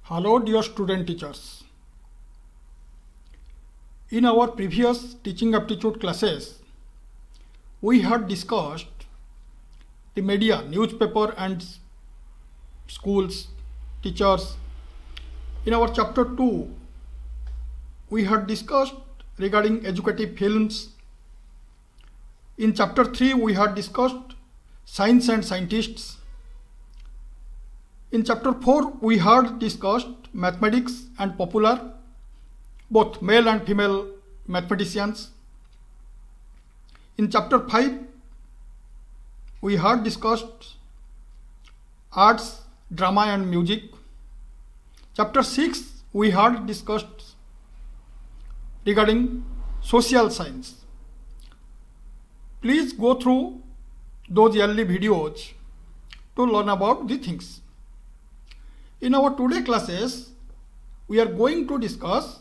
Hello dear student teachers. In our previous teaching aptitude classes, we had discussed the media, newspaper and schools, teachers. In our chapter 2, we had discussed regarding educative films. In chapter 3, we had discussed science and scientists. In chapter 4, we had discussed mathematics and popular, both male and female mathematicians. In chapter 5, we had discussed arts, drama and music. Chapter 6, we had discussed regarding social science. Please go through those early videos to learn about the things. In our today classes, we are going to discuss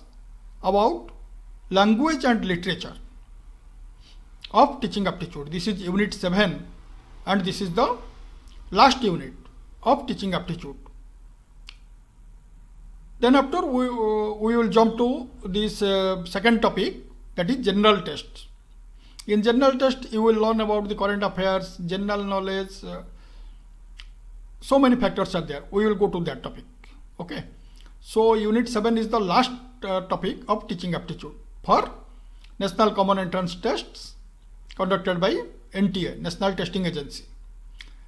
about language and literature of teaching aptitude. This is unit 7 and this is the last unit of teaching aptitude. Then after we will jump to this second topic, that is general test. In general test, you will learn about the current affairs, general knowledge, so many factors are there. We will go to that topic. Okay. So unit 7 is the last topic of teaching aptitude for National Common Entrance Tests conducted by NTA, National Testing Agency.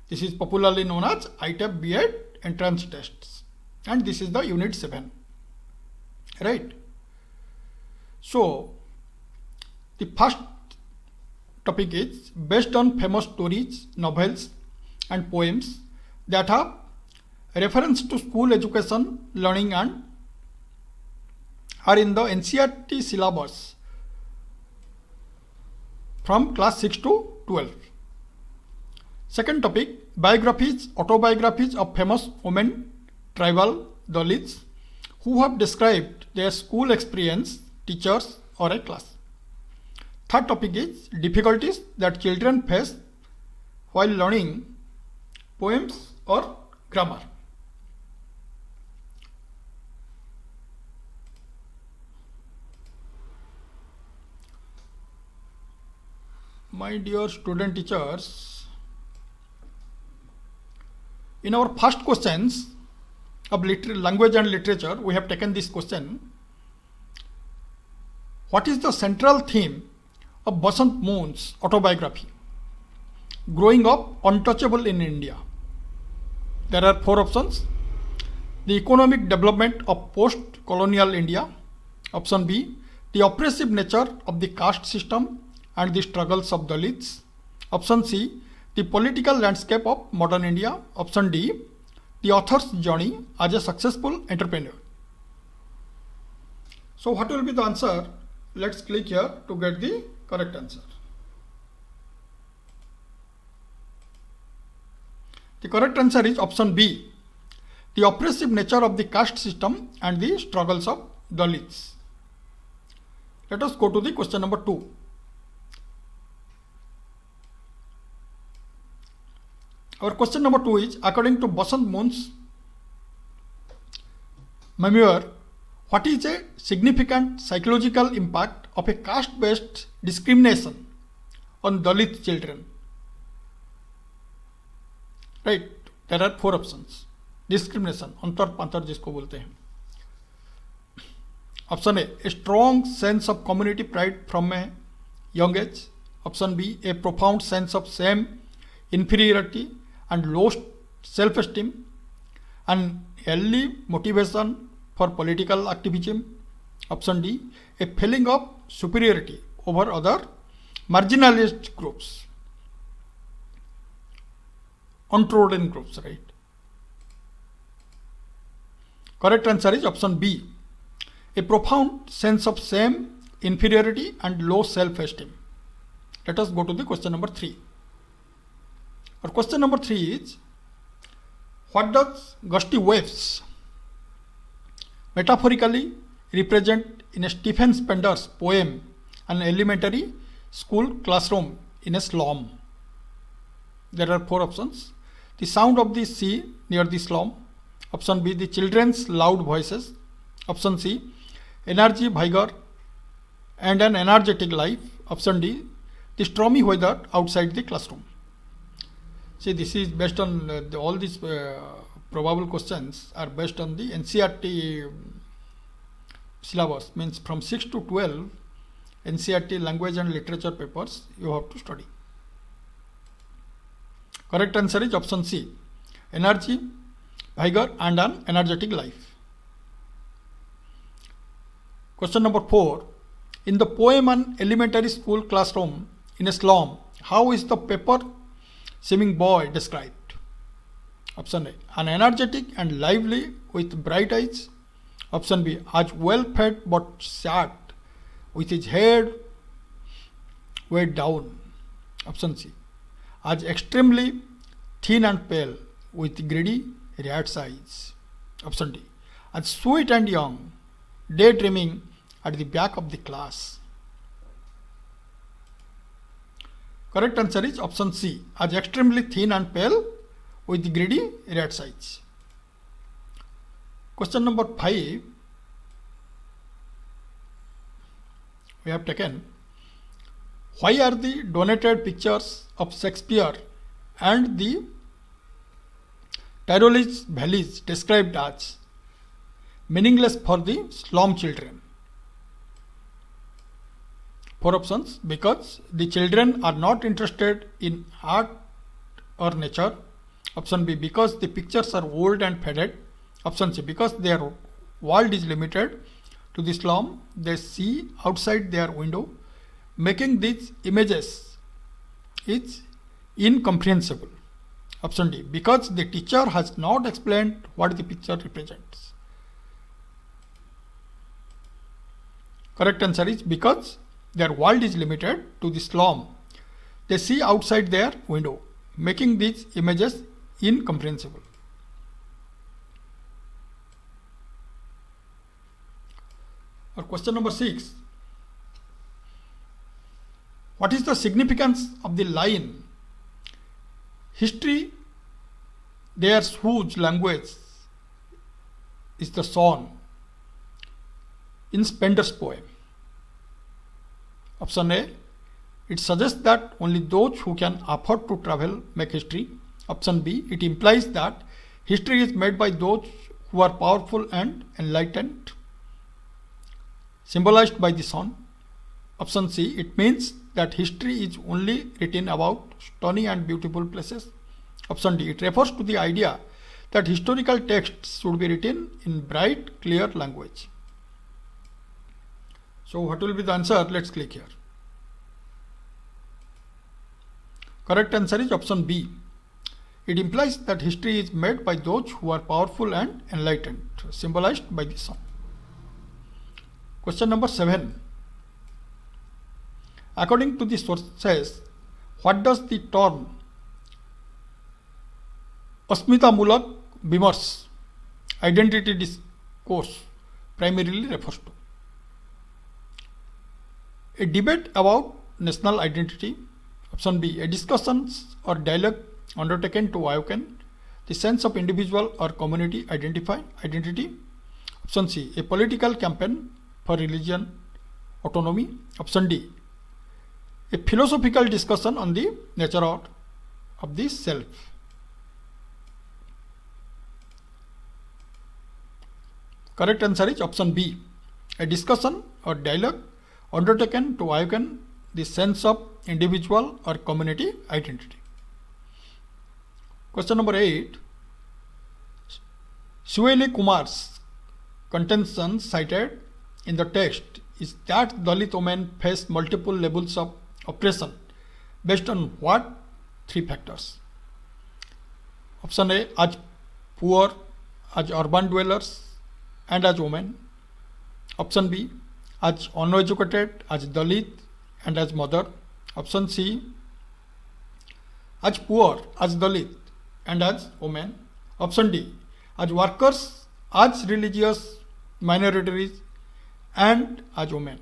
This is popularly known as ITEP B.Ed entrance tests. And this is the unit 7. Right. So the first topic is based on famous stories, novels and poems that have reference to school education, learning and are in the NCERT syllabus from class 6 to 12. Second topic, biographies, autobiographies of famous women, tribal, Dalits, who have described their school experience, teachers or a class. Third topic is difficulties that children face while learning poems or grammar. My dear student teachers, in our first questions of language and literature, we have taken this question. What is the central theme of Basant Moon's autobiography? Growing up untouchable in India. There are 4 options. The economic development of post-colonial India. Option B, the oppressive nature of the caste system and the struggles of Dalits. Option C, the political landscape of modern India. Option D, the author's journey as a successful entrepreneur. So what will be the answer? Let's click here to get the correct answer. The correct answer is option B, the oppressive nature of the caste system and the struggles of Dalits. Let us go to the question number 2. Our question number 2 is, according to Basant Moon's memoir, what is a significant psychological impact of a caste-based discrimination on Dalit children? Right, there are 4 options. Discrimination, अंतर पांतर जिसको बोलते हैं. Option A strong sense of community pride from a young age. Option B, a profound sense of shame, inferiority and low self-esteem, and early motivation for political activism. Option D, a feeling of superiority over other marginalized groups, untrodden groups, right? Correct answer is option B, a profound sense of shame, inferiority and low self-esteem. Let us go to the question number 3. Our question number 3 is, what does gusty waves metaphorically represent in Stephen Spender's poem An Elementary School Classroom in a Slum? There are 4 options. The sound of the sea near the slum. Option B, the children's loud voices. Option C, energy, vigor, and an energetic life. Option D, the stormy weather outside the classroom. See, this is based on all these probable questions are based on the NCERT syllabus, means from 6 to 12 NCERT language and literature papers you have to study. Correct answer is option C, energy, vigor, and an energetic life. Question number 4. In the poem An Elementary School Classroom in a Slum, how is the paper seeming boy described? Option A, an energetic and lively with bright eyes. Option B, as well fed but sad with his head weighed down. Option C, as extremely thin and pale with greedy rat's eyes. Option D, as sweet and young, daydreaming at the back of the class. Correct answer is option C, as extremely thin and pale with greedy rat's eyes. Question number 5, we have taken, why are the donated pictures of Shakespeare and the Tyrolese valleys described as meaningless for the slum children? 4 options: because the children are not interested in art or nature. Option B, because the pictures are old and faded. Option C, because their world is limited to the slum they see outside their window, making these images is incomprehensible. Option D, because the teacher has not explained what the picture represents. Correct answer is because their world is limited to the slum they see outside their window, making these images incomprehensible. Or question number 6. What is the significance of the line, history theirs whose language is the sun, in Spender's poem? Option A, it suggests that only those who can afford to travel make history. Option B, it implies that history is made by those who are powerful and enlightened, symbolized by the sun. Option C, it means that history is only written about stunning and beautiful places. Option D, it refers to the idea that historical texts should be written in bright, clear language. So what will be the answer? Let's click here. Correct answer is option B. It implies that history is made by those who are powerful and enlightened, symbolized by the sun. Question number 7. According to the sources, what does the term Asmitamulak Bimars, identity discourse, primarily refers to? A debate about national identity. Option B, a discussion or dialogue undertaken to awaken the sense of individual or community identity. Option C, a political campaign for religion autonomy. Option D, a philosophical discussion on the nature of the self. Correct answer is option B, a discussion or dialogue undertaken to awaken the sense of individual or community identity. Question number 8. Sueli Kumar's contention cited in the text is that Dalit women face multiple levels of oppression based on what 3 factors? Option A, as poor, as urban dwellers, and as women. Option B, as uneducated, as Dalit, and as mother. Option C, as poor, as Dalit, and as women. Option D, as workers, as religious minorities, and as women.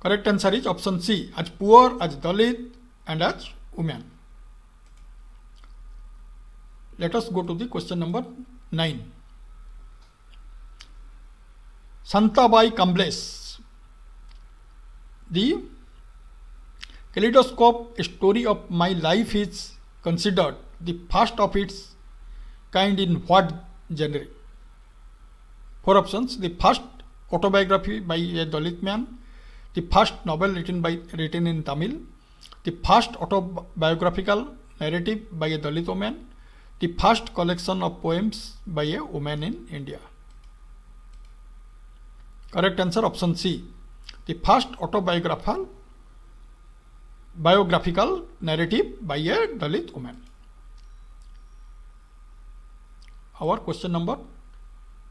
Correct answer is option C, as poor, as Dalit, and as women. Let us go to the question number 9. Santabai Kambles. The kaleidoscope, A Story of My Life, is considered the first of its kind in what genre? 4 options. The first autobiography by a Dalit man, the first novel written in Tamil, the first autobiographical narrative by a Dalit woman, the first collection of poems by a woman in India. Correct answer option C. The first autobiographical narrative by a Dalit woman. Our question number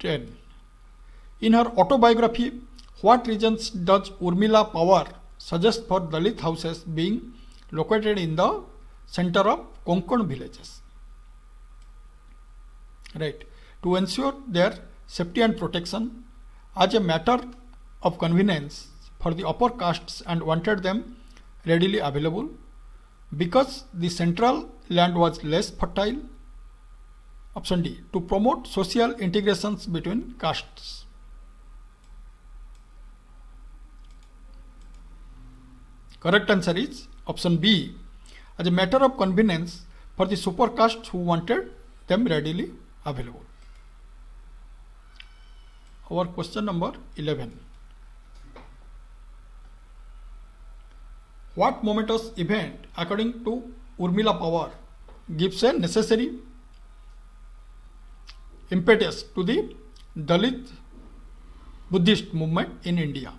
10. In her autobiography, what reasons does Urmila Pawar suggest for Dalit houses being located in the center of Konkan villages? Right. To ensure their safety and protection as a matter of convenience for the upper castes and wanted them readily available because the central land was less fertile. Option D. To promote social integrations between castes. Correct answer is option B. As a matter of convenience for the super castes who wanted them readily available. Our question number 11. What momentous event, according to Urmila Pawar, gives a necessary impetus to the Dalit Buddhist movement in India?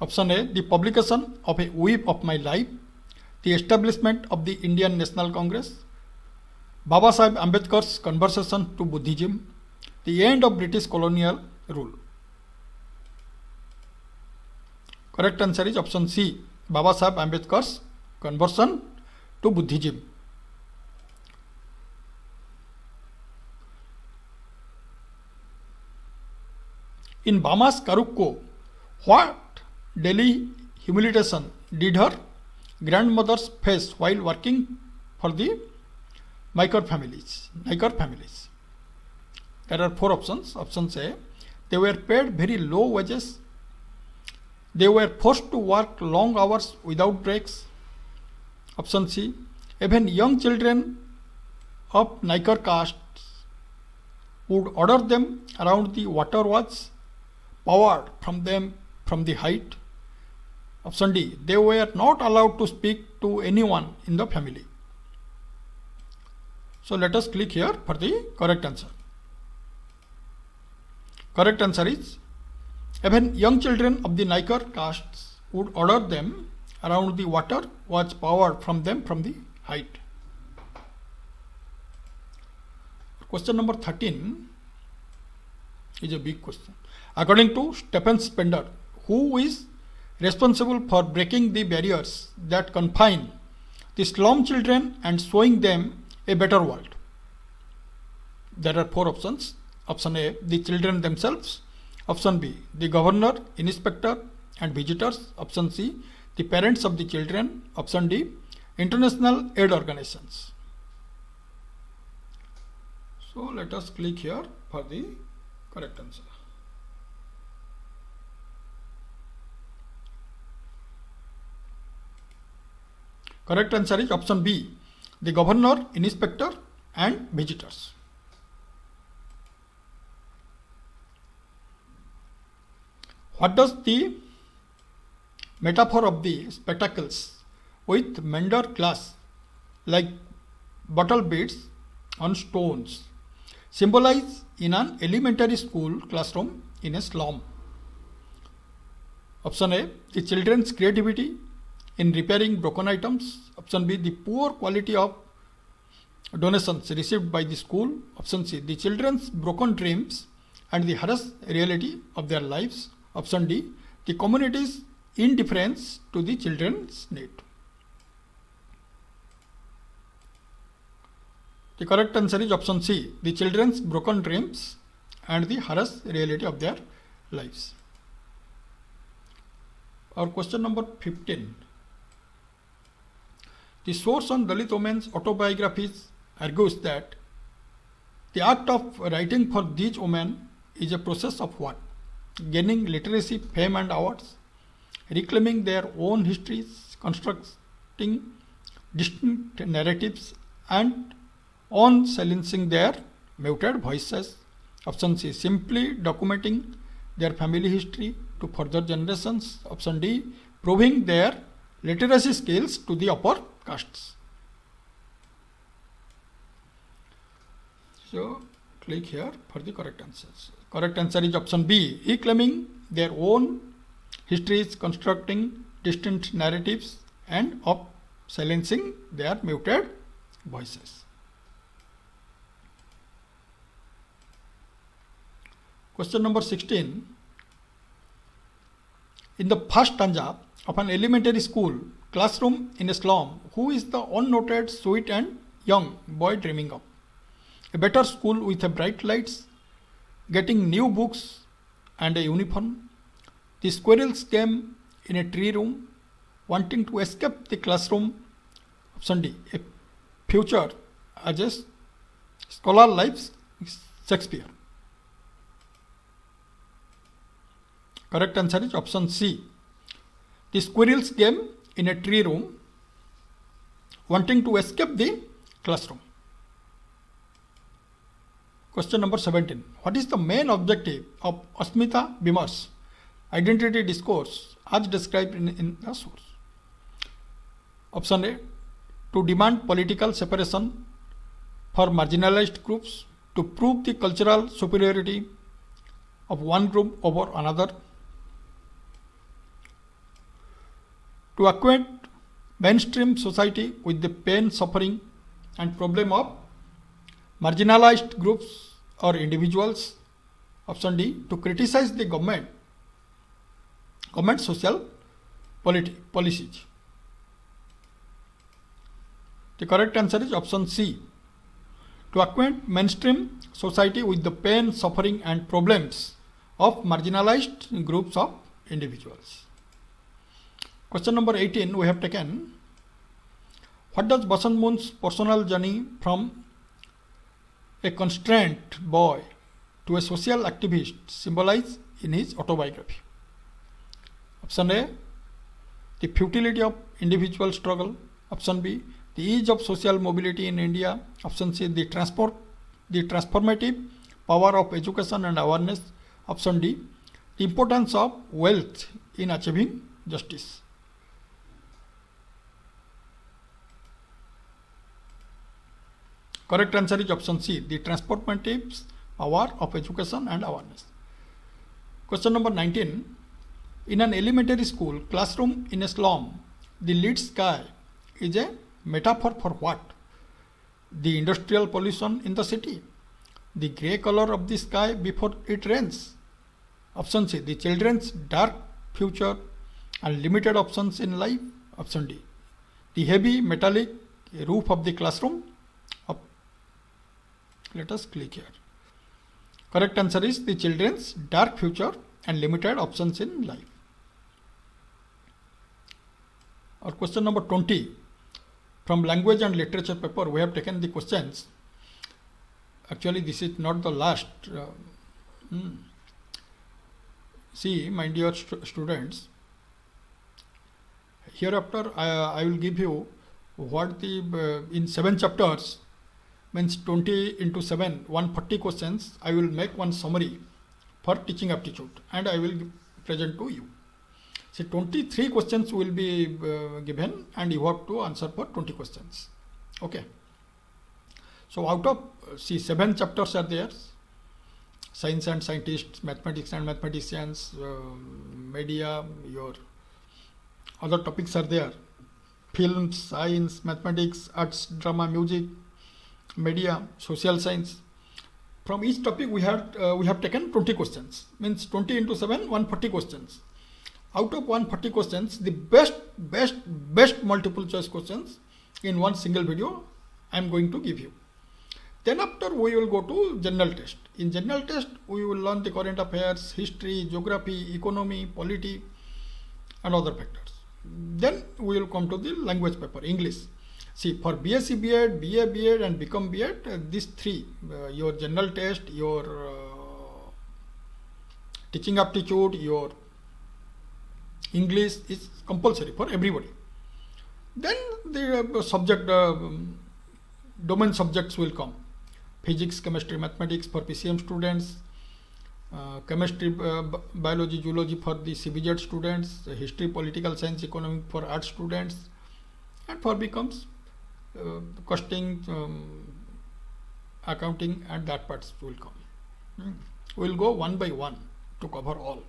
Option A. The publication of A Weep of My Life, the establishment of the Indian National Congress, Baba Sahib Ambedkar's conversion to Buddhism, the end of British colonial rule. Correct answer is option C. Baba Sahib Ambedkar's conversion to Buddhism. In Bama's Karukko, what daily humiliation did her grandmothers face while working for the Naikar families? There are 4 options. Option A. They were paid very low wages. They were forced to work long hours without breaks. Option C. Even young children of Naikar castes would order them around the water was poured from them from the height. Option D. They were not allowed to speak to anyone in the family. So let us click here for the correct answer. Correct answer is even young children of the Naikar castes would order them around the water was poured from them from the height. Question number 13 is a big question. According to Stephen Spender, who is responsible for breaking the barriers that confine the slum children and showing them a better world? There are 4 options. Option A. The children themselves. Option B. The governor, inspector and visitors. Option C. The parents of the children. Option D. International aid organizations. So let us click here for the correct answer. Correct answer is option B. The governor, inspector and visitors. What does the metaphor of the spectacles with mender glass like bottle beads on stones symbolize in an elementary school classroom in a slum? Option A. The children's creativity in repairing broken items. Option B. The poor quality of donations received by the school. Option C. The children's broken dreams and the harsh reality of their lives. Option D. The community's indifference to the children's need. The correct answer is option C. The children's broken dreams and the harsh reality of their lives. Our question number 15. The source on Dalit women's autobiographies argues that the act of writing for these women is a process of what? Gaining literacy, fame and awards, reclaiming their own histories, constructing distinct narratives and on silencing their muted voices. Option C, simply documenting their family history to further generations. Option D, proving their literacy skills to the upper castes. So click here for the correct answers. Correct answer is option B, reclaiming their own histories, constructing distinct narratives and of silencing their muted voices. Question number 16. In the first stanza of an elementary school classroom in a slum, who is the unnoted, sweet and young boy dreaming of? A better school with a bright lights, getting new books and a uniform. The squirrels came in a tree room, wanting to escape the classroom. Option D, a future as a scholar lives Shakespeare. Correct answer is option C. The squirrels came in a tree room, wanting to escape the classroom. Question number 17. What is the main objective of Asmita Bimar's identity discourse as described in the source? Option A, to demand political separation for marginalized groups, to prove the cultural superiority of one group over another, to acquaint mainstream society with the pain, suffering and problem of marginalized groups or individuals. Option D, to criticize the government social policies. The correct answer is option C, to acquaint mainstream society with the pain, suffering and problems of marginalized groups of individuals. Question number 18 we have taken. What does Basant Mun's personal journey from a constrained boy to a social activist symbolize in his autobiography? Option A, the futility of individual struggle. Option B, the ease of social mobility in India. Option C, the transformative power of education and awareness. Option D, the importance of wealth in achieving justice. Correct answer is option C, the transformative power of education and awareness. Question number 19. In an elementary school classroom in a slum, the lit sky is a metaphor for what? The industrial pollution in the city, the grey color of the sky before it rains. Option C, the children's dark future and limited options in life. Option D, the heavy metallic roof of the classroom. Let us click here. Correct answer is the children's dark future and limited options in life. Or question number 20. From language and literature paper we have taken the questions. Actually this is not the last. See my dear students, hereafter I will give you what the in 7 chapters means 20 into 7, 140 questions. I will make one summary for teaching aptitude and I will present to you. So 23 questions will be given and you have to answer for 20 questions. Okay. So out of 7 chapters are there. Science and scientists, mathematics and mathematicians, media, your other topics are there. Films, science, mathematics, arts, drama, music, media, social science. From each topic we have taken 20 questions. Means 20 into 7, 140 questions. Out of 140 questions, the best multiple choice questions in one single video I am going to give you. Then after we will go to general test. In general test we will learn the current affairs, history, geography, economy, polity and other factors. Then we will come to the language paper, English. See, for BSc B.Ed, BA B.Ed and Become B.Ed, these three, your general test, your teaching aptitude, your English is compulsory for everybody. Then the subject, domain subjects will come. Physics, chemistry, mathematics for PCM students, chemistry, biology, zoology for the CBZ students, history, political science, economic for art students, and for becomes costing, accounting, and that parts will come. We'll go one by one to cover all.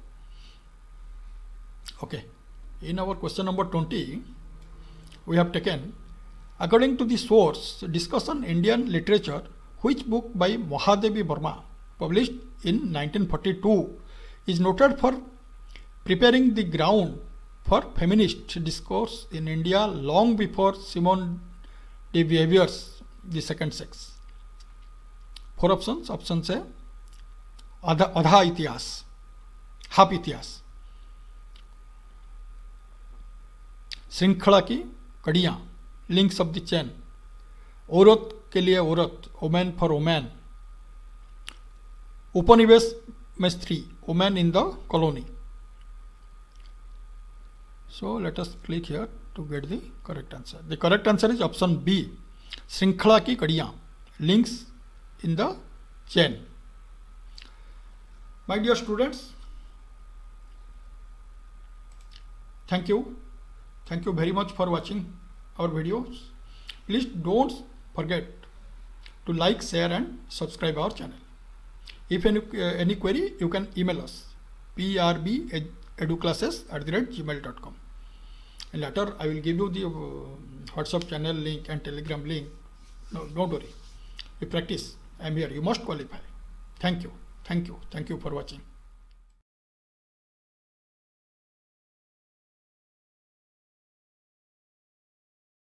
Okay. In our question number 20, we have taken, according to the source, discuss on Indian literature, which book by Mahadevi Verma, published in 1942, is noted for preparing the ground for feminist discourse in India long before Simone de Beauvoir's The Second Sex. 4 options. Options A, Adha Itihas, half Itihas, श्रृंखला की कड़ियाँ, links of the chain, औरत के लिए औरत, women for women, उपनिवेश में स्त्री, women in the colony. So let us click here to get the correct answer. The correct answer is option B, श्रृंखला की कड़ियाँ, links in the chain. My dear students, thank you very much for watching our videos. Please don't forget to like, share and subscribe our channel. If any query, you can email us prbeduclasses@gmail.com, and later I will give you the WhatsApp channel link and Telegram link. No, don't worry. You practice. I am here. You must qualify. Thank you for watching.